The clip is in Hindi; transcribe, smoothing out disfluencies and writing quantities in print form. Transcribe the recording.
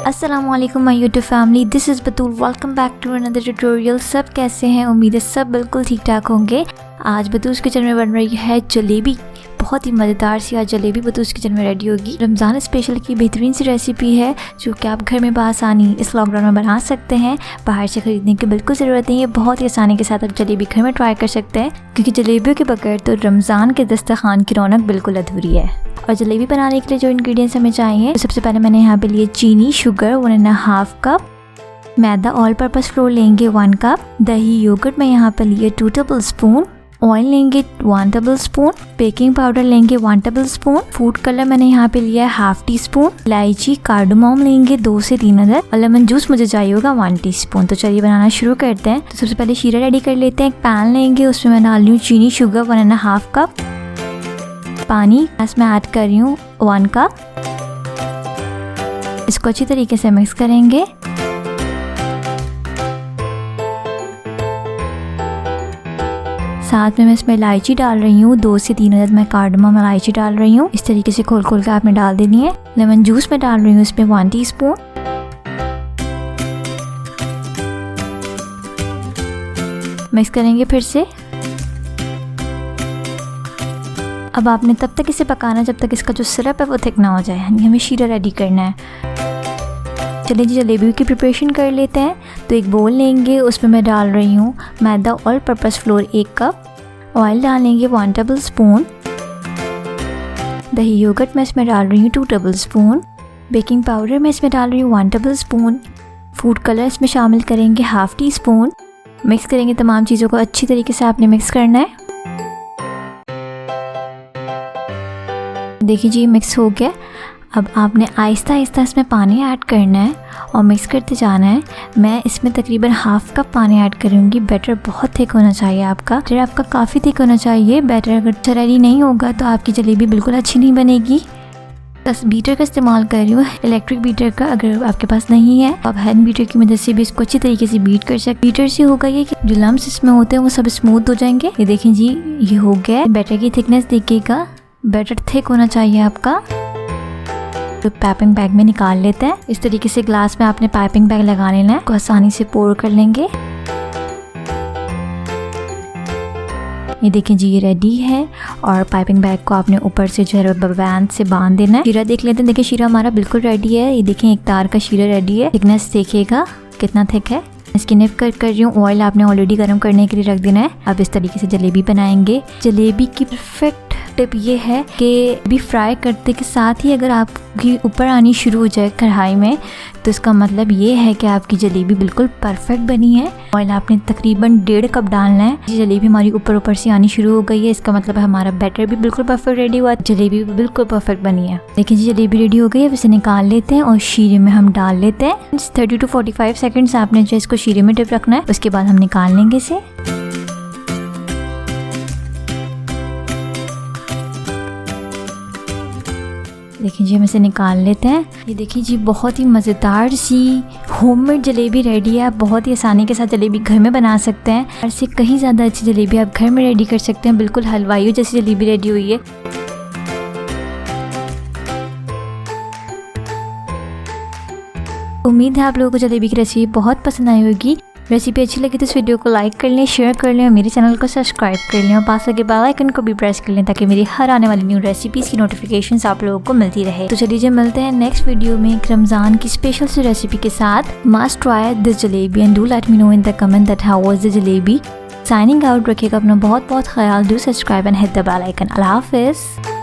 अस्सलामुअलैकुम my YouTube family, this is Batool. Welcome back to another tutorial. सब कैसे हैं? उम्मीद है सब बिल्कुल ठीक ठाक होंगे। आज बतूस किचन में बन रही है जलेबी। बहुत ही मज़ेदार सी आज जलेबी बतूस किचन में रेडी होगी। रमज़ान स्पेशल की बेहतरीन सी रेसिपी है जो कि आप घर में बआसानी इस लॉकडाउन में बना सकते हैं। बाहर से ख़रीदने की बिल्कुल ज़रूरत नहीं है। बहुत ही आसानी के साथ आप जलेबी घर में ट्राई कर सकते हैं, क्योंकि जलेबियों के बगैर तो रमज़ान के दस्तरखान की रौनक बिल्कुल अधूरी है। और जलेबी बनाने के लिए जो इंग्रेडिएंट्स हमें चाहिए, तो सबसे पहले मैंने यहाँ पे लिए चीनी, शुगर 1.5 कप, मैदा ऑल पर्पस फ्लोर लेंगे 1 कप, दही योगर्ट में यहाँ पे लिए 2 टेबल स्पून, ऑयल लेंगे 1 टेबल स्पून, बेकिंग पाउडर लेंगे 1 टेबल स्पून, फूड कलर मैंने यहाँ पे लिया है 1/2 टीस्पून, इलायची कार्डमम लेंगे 2 से 3 अदर, और लेमन जूस मुझे चाहिए होगा 1 टीस्पून। तो चलिए बनाना शुरू करते हैं। तो सबसे पहले शीरा रेडी कर लेते हैं। एक पैन लेंगे, उसमें मैं डाल रही हूँ चीनी, शुगर 1.5 कप, पानी इसमें ऐड कर रही हूँ 1 कप। इसको अच्छी तरीके से मिक्स करेंगे। साथ में मैं इसमें इलायची डाल रही हूँ 2 से 3 अदद मैं कार्डमम इलायची डाल रही हूँ। इस तरीके से खोल खोल के आपने डाल देनी है। लेमन जूस में डाल रही हूँ इसमें 1 टीस्पून। मिक्स करेंगे फिर से। अब आपने तब तक इसे पकाना जब तक इसका जो सिरप है वो थिक ना हो जाए, यानी हमें शीरा रेडी करना है। चलिए जी जलेबी की प्रिपरेशन कर लेते हैं। तो एक बोल लेंगे, उसमें मैं डाल रही हूँ मैदा ऑल पर्पस फ्लोर 1 कप, ऑयल डालेंगे 1 टेबल स्पून, दही योगर्ट मैं इसमें डाल रही हूँ 2 टेबल स्पून, बेकिंग पाउडर मैं इसमें डाल रही हूँ 1 टेबल स्पून, फूड कलर इसमें शामिल करेंगे 1/2 टीस्पून। मिक्स करेंगे। तमाम चीज़ों को अच्छी तरीके से आपने मिक्स करना है। देखिए जी मिक्स हो गया। अब आपने आहिस्ता आहिस्ता इसमें पानी ऐड करना है और मिक्स करते जाना है। मैं इसमें तकरीबन 1/2 कप पानी ऐड करूँगी। बैटर बहुत थिक होना चाहिए आपका। बैटर आपका काफ़ी थिक होना चाहिए। बैटर अगर अच्छा रेडी नहीं होगा तो आपकी जलेबी बिल्कुल अच्छी नहीं बनेगी। बस बीटर का इस्तेमाल कर रही हूँ, इलेक्ट्रिक बीटर का। अगर आपके पास नहीं है तो आप हैंड बीटर की मदद से भी इसको अच्छी तरीके से बीट कर सकते। बीटर से होगा ये कि जो लम्स इसमें होते हैं वो सब स्मूथ हो जाएंगे। ये देखें जी ये हो गया। बैटर की थिकनेस देखिएगा, बैटर थिक होना चाहिए आपका। तो पाइपिंग बैग में निकाल लेते हैं। इस तरीके से ग्लास में आपने पाइपिंग बैग लगा लेना है, को आसानी से पोर कर लेंगे। ये देखें जी ये रेडी है। और पाइपिंग बैग को आपने ऊपर से जो है रबर बैंड से बांध देना है। शीरा देख लेते हैं। देखिए शीरा हमारा बिल्कुल रेडी है। ये देखें एक तार का शीरा रेडी है। थिकनेस देखिएगा कितना थिक है। इसकी निप कर रही हूँ। ऑयल आपने ऑलरेडी गर्म करने के लिए रख देना है। अब इस तरीके से जलेबी बनाएंगे। जलेबी की परफेक्ट टिप ये है कि भी फ्राई करते के साथ ही अगर आपकी ऊपर आनी शुरू हो जाए कढ़ाई में, तो इसका मतलब ये है कि आपकी जलेबी बिल्कुल परफेक्ट बनी है। ऑयल आपने तकरीबन 1.5 कप डालना है। जलेबी हमारी ऊपर ऊपर से आनी शुरू हो गई है। इसका मतलब है हमारा बैटर भी बिल्कुल परफेक्ट रेडी हुआ, जलेबी भी बिल्कुल परफेक्ट बनी है। देखिए जी जलेबी रेडी हो गई है। अब इसे निकाल लेते हैं और शीरे में हम डाल लेते हैं। 30 to 45 सेकेंड्स आपने जो इसको शीरे में डिप रखना है। उसके बाद हम निकाल लेंगे इसे। देखिए जी हम इसे निकाल लेते हैं। ये देखिए जी बहुत ही मज़ेदार सी होममेड जलेबी रेडी है। आप बहुत ही आसानी के साथ जलेबी घर में बना सकते हैं। और इससे कहीं ज़्यादा अच्छी जलेबी आप घर में रेडी कर सकते हैं। बिल्कुल हलवाइयों जैसी जलेबी रेडी हुई है। उम्मीद है आप लोगों को जलेबी की रेसिपी बहुत पसंद आई होगी। रेसिपी अच्छी लगी तो इस वीडियो को लाइक कर लें, शेयर कर लें और मेरे चैनल को सब्सक्राइब कर लें और पास लगे बेल आइकन को भी प्रेस कर लें, ताकि मेरी हर आने वाली न्यू रेसिपीज़ की नोटिफिकेशंस आप लोगों को मिलती रहे। तो चलिए मिलते हैं नेक्स्ट वीडियो में एक रमज़ान की स्पेशल सी रेसिपी के साथ। Must try this jalebi and do let me know in the comment that how was the jalebi. Signing out. रखिएगा अपना बहुत बहुत ख्याल। Do subscribe and hit the bell icon. अल्लाह हाफिज़।